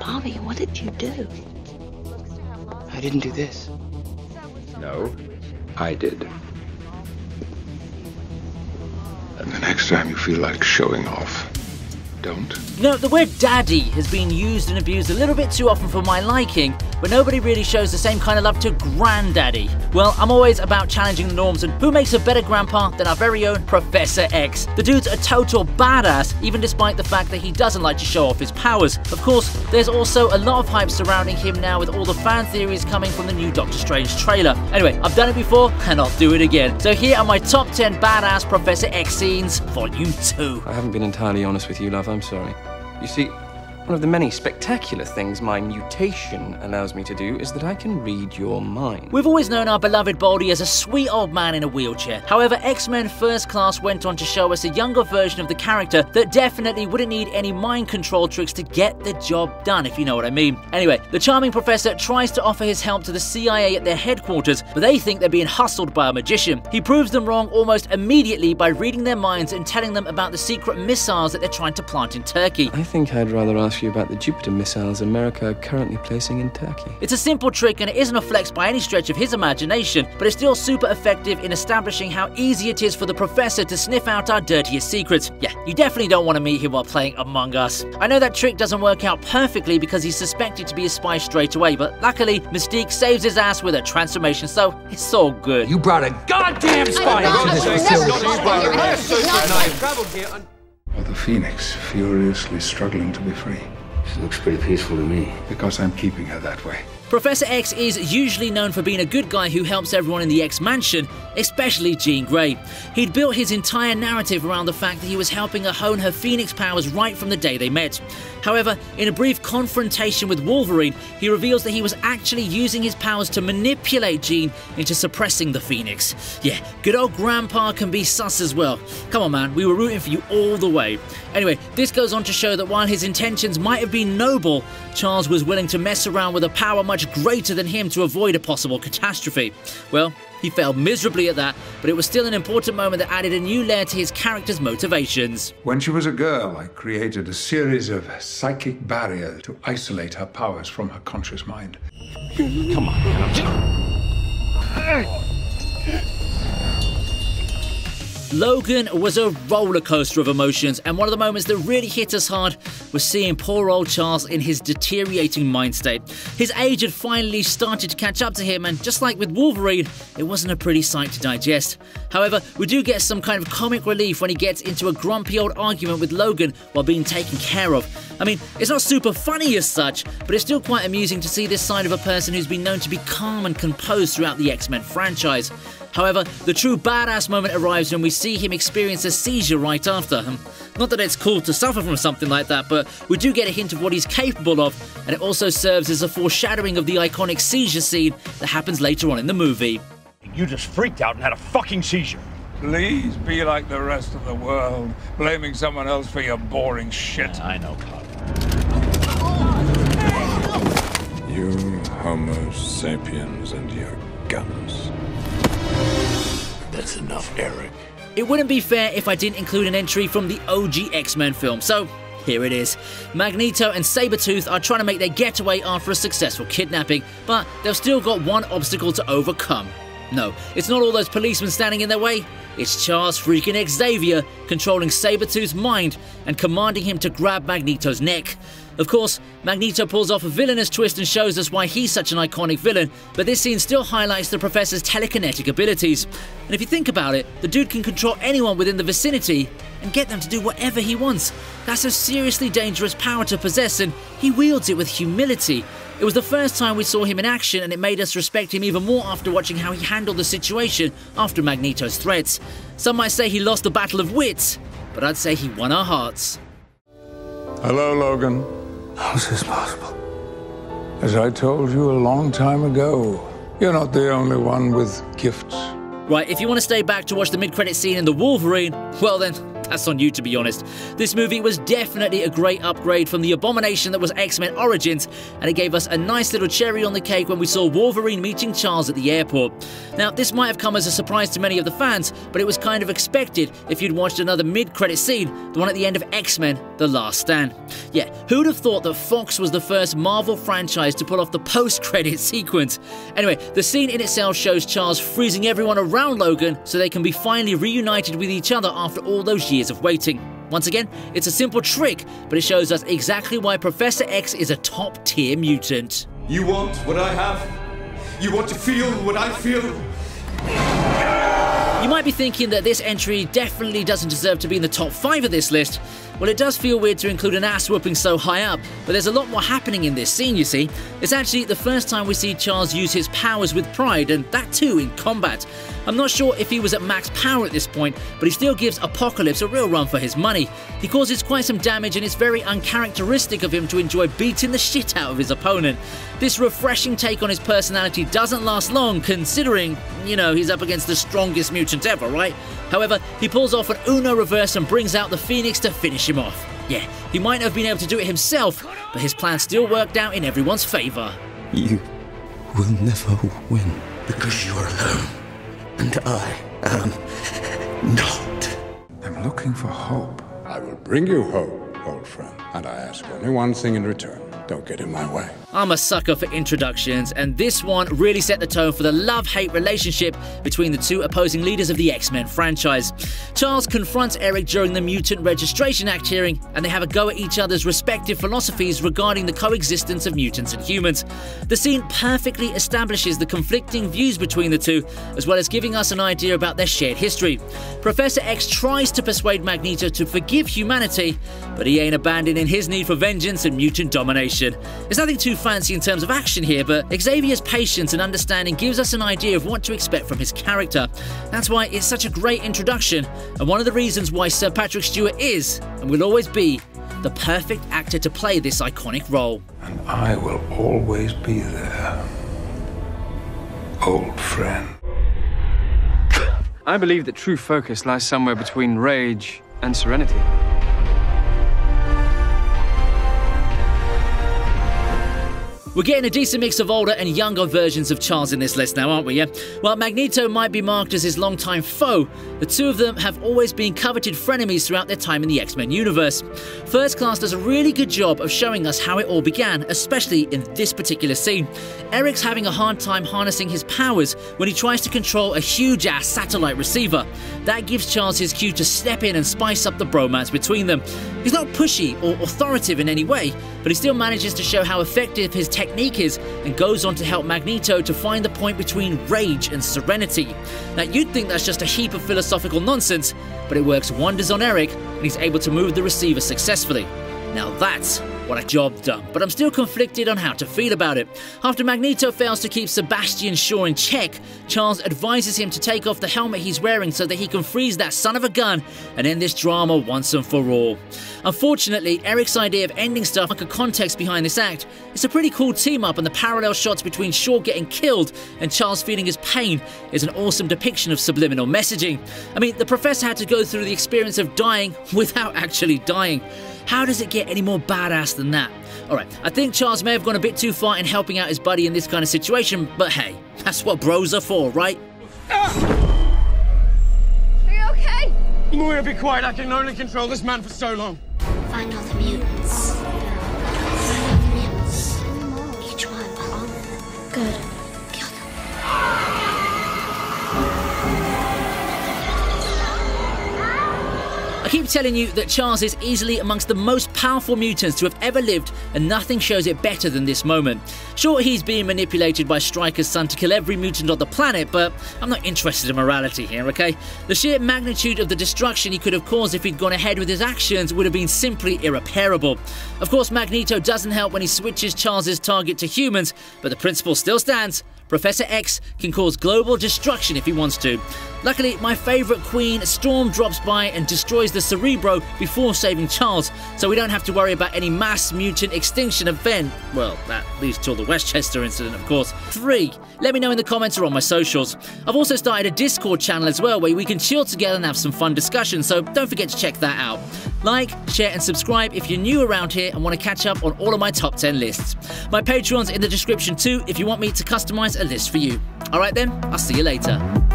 Bobby, what did you do? I didn't do this. No, I did. And the next time you feel like showing off, don't. You know, the word daddy has been used and abused a little bit too often for my liking, but nobody really shows the same kind of love to granddaddy. Well, I'm always about challenging the norms, and who makes a better grandpa than our very own Professor X? The dude's a total badass, even despite the fact that he doesn't like to show off his powers. Of course, there's also a lot of hype surrounding him now with all the fan theories coming from the new Doctor Strange trailer. Anyway, I've done it before, and I'll do it again. So here are my top 10 badass Professor X scenes, Volume 2. I haven't been entirely honest with you, love. I'm sorry. You see, one of the many spectacular things my mutation allows me to do is that I can read your mind. We've always known our beloved Baldy as a sweet old man in a wheelchair. However, X-Men First Class went on to show us a younger version of the character that definitely wouldn't need any mind control tricks to get the job done, if you know what I mean. Anyway, the charming professor tries to offer his help to the CIA at their headquarters, but they think they're being hustled by a magician. He proves them wrong almost immediately by reading their minds and telling them about the secret missiles that they're trying to plant in Turkey. I think I'd rather ask you about the Jupiter missiles America are currently placing in Turkey. It's a simple trick and it isn't a flex by any stretch of his imagination, but it's still super effective in establishing how easy it is for the professor to sniff out our dirtiest secrets. Yeah, you definitely don't want to meet him while playing Among Us. I know that trick doesn't work out perfectly because he's suspected to be a spy straight away, but luckily Mystique saves his ass with a transformation, so it's all good. You brought a goddamn spy! The Phoenix, furiously struggling to be free. She looks pretty peaceful to me. Because I'm keeping her that way. Professor X is usually known for being a good guy who helps everyone in the X-Mansion, especially Jean Grey. He'd built his entire narrative around the fact that he was helping her hone her Phoenix powers right from the day they met. However, in a brief confrontation with Wolverine, he reveals that he was actually using his powers to manipulate Jean into suppressing the Phoenix. Yeah, good old Grandpa can be sus as well. Come on man, we were rooting for you all the way. Anyway, this goes on to show that while his intentions might have been noble, Charles was willing to mess around with a power much greater than him to avoid a possible catastrophe. Well, he failed miserably at that, but it was still an important moment that added a new layer to his character's motivations. When she was a girl, I created a series of psychic barriers to isolate her powers from her conscious mind. Come on, man. Logan was a roller coaster of emotions, and one of the moments that really hit us hard was seeing poor old Charles in his deteriorating mind state. His age had finally started to catch up to him, and just like with Wolverine, it wasn't a pretty sight to digest. However, we do get some kind of comic relief when he gets into a grumpy old argument with Logan while being taken care of. I mean, it's not super funny as such, but it's still quite amusing to see this side of a person who's been known to be calm and composed throughout the X-Men franchise. However, the true badass moment arrives when we see him experience a seizure right after. Not that it's cool to suffer from something like that, but we do get a hint of what he's capable of, and it also serves as a foreshadowing of the iconic seizure scene that happens later on in the movie. You just freaked out and had a fucking seizure. Please be like the rest of the world, blaming someone else for your boring shit. Yeah, I know, Pop. You Homo sapiens and your guns. That's enough, Eric. It wouldn't be fair if I didn't include an entry from the OG X-Men film, so here it is. Magneto and Sabretooth are trying to make their getaway after a successful kidnapping, but they've still got one obstacle to overcome. No, it's not all those policemen standing in their way. It's Charles freaking Xavier controlling Sabretooth's mind and commanding him to grab Magneto's neck. Of course, Magneto pulls off a villainous twist and shows us why he's such an iconic villain, but this scene still highlights the Professor's telekinetic abilities. And if you think about it, the dude can control anyone within the vicinity and get them to do whatever he wants. That's a seriously dangerous power to possess, and he wields it with humility. It was the first time we saw him in action, and it made us respect him even more after watching how he handled the situation after Magneto's threats. Some might say he lost the battle of wits, but I'd say he won our hearts. Hello, Logan. How's this possible? As I told you a long time ago, you're not the only one with gifts. Right, if you want to stay back to watch the mid-credit scene in The Wolverine, well then, That's on you, to be honest. This movie was definitely a great upgrade from the abomination that was X-Men Origins, and it gave us a nice little cherry on the cake when we saw Wolverine meeting Charles at the airport. Now, this might have come as a surprise to many of the fans, but it was kind of expected if you'd watched another mid-credit scene, the one at the end of X-Men: The Last Stand. Yeah, who'd have thought that Fox was the first Marvel franchise to pull off the post-credit sequence? Anyway, the scene in itself shows Charles freezing everyone around Logan so they can be finally reunited with each other after all those years of waiting. Once again, it's a simple trick, but it shows us exactly why Professor X is a top-tier mutant. You want what I have? You want to feel what I feel? You might be thinking that this entry definitely doesn't deserve to be in the top 5 of this list. Well, it does feel weird to include an ass whooping so high up, but there's a lot more happening in this scene, you see. It's actually the first time we see Charles use his powers with pride, and that too in combat. I'm not sure if he was at max power at this point, but he still gives Apocalypse a real run for his money. He causes quite some damage, and it's very uncharacteristic of him to enjoy beating the shit out of his opponent. This refreshing take on his personality doesn't last long, considering, you know, he's up against the strongest mutant ever, right? However, he pulls off an Uno reverse and brings out the Phoenix to finish him off. Yeah, he might not have been able to do it himself, but his plan still worked out in everyone's favour. You will never win because you are alone, and I am not. I'm looking for hope. I will bring you hope, old friend, and I ask only one thing in return. Don't get in my way. I'm a sucker for introductions, and this one really set the tone for the love-hate relationship between the two opposing leaders of the X-Men franchise. Charles confronts Eric during the Mutant Registration Act hearing, and they have a go at each other's respective philosophies regarding the coexistence of mutants and humans. The scene perfectly establishes the conflicting views between the two, as well as giving us an idea about their shared history. Professor X tries to persuade Magneto to forgive humanity, but he ain't abandoning his need for vengeance and mutant domination. There's nothing too fancy in terms of action here, but Xavier's patience and understanding gives us an idea of what to expect from his character. That's why it's such a great introduction, and one of the reasons why Sir Patrick Stewart is, and will always be, the perfect actor to play this iconic role. And I will always be there, old friend. I believe that true focus lies somewhere between rage and serenity. We're getting a decent mix of older and younger versions of Charles in this list now, aren't we, yeah? While Magneto might be marked as his longtime foe, the two of them have always been coveted frenemies throughout their time in the X-Men universe. First Class does a really good job of showing us how it all began, especially in this particular scene. Eric's having a hard time harnessing his powers when he tries to control a huge-ass satellite receiver. That gives Charles his cue to step in and spice up the bromance between them. He's not pushy or authoritative in any way, but he still manages to show how effective his technique is and goes on to help Magneto to find the point between rage and serenity. Now, you'd think that's just a heap of philosophical nonsense, but it works wonders on Eric, and he's able to move the receiver successfully. Now that's what a job done, but I'm still conflicted on how to feel about it. After Magneto fails to keep Sebastian Shaw in check, Charles advises him to take off the helmet he's wearing so that he can freeze that son of a gun and end this drama once and for all. Unfortunately, Eric's idea of ending stuff like a context behind this act is a pretty cool team-up, and the parallel shots between Shaw getting killed and Charles feeling his pain is an awesome depiction of subliminal messaging. I mean, the Professor had to go through the experience of dying without actually dying. How does it get any more badass than that? Alright, I think Charles may have gone a bit too far in helping out his buddy in this kind of situation, but hey, that's what bros are for, right? Are you okay? Moira, be quiet. I can only control this man for so long. Find all the mutants. Find all the mutants. Each one. Good. Kill them. I keep telling you that Charles is easily amongst the most powerful mutants to have ever lived, and nothing shows it better than this moment. Sure, he's being manipulated by Stryker's son to kill every mutant on the planet, but I'm not interested in morality here, okay? The sheer magnitude of the destruction he could have caused if he'd gone ahead with his actions would have been simply irreparable. Of course, Magneto doesn't help when he switches Charles's target to humans, but the principle still stands. Professor X can cause global destruction if he wants to. Luckily, my favourite queen, Storm, drops by and destroys the Cerebro before saving Charles, so we don't have to worry about any mass mutant extinction event. Well, at least till the Westchester incident, of course. 3. Let me know in the comments or on my socials. I've also started a Discord channel as well where we can chill together and have some fun discussions, so don't forget to check that out. Like, share and subscribe if you're new around here and want to catch up on all of my top 10 lists. My Patreon's in the description too if you want me to customise a list for you. Alright then, I'll see you later.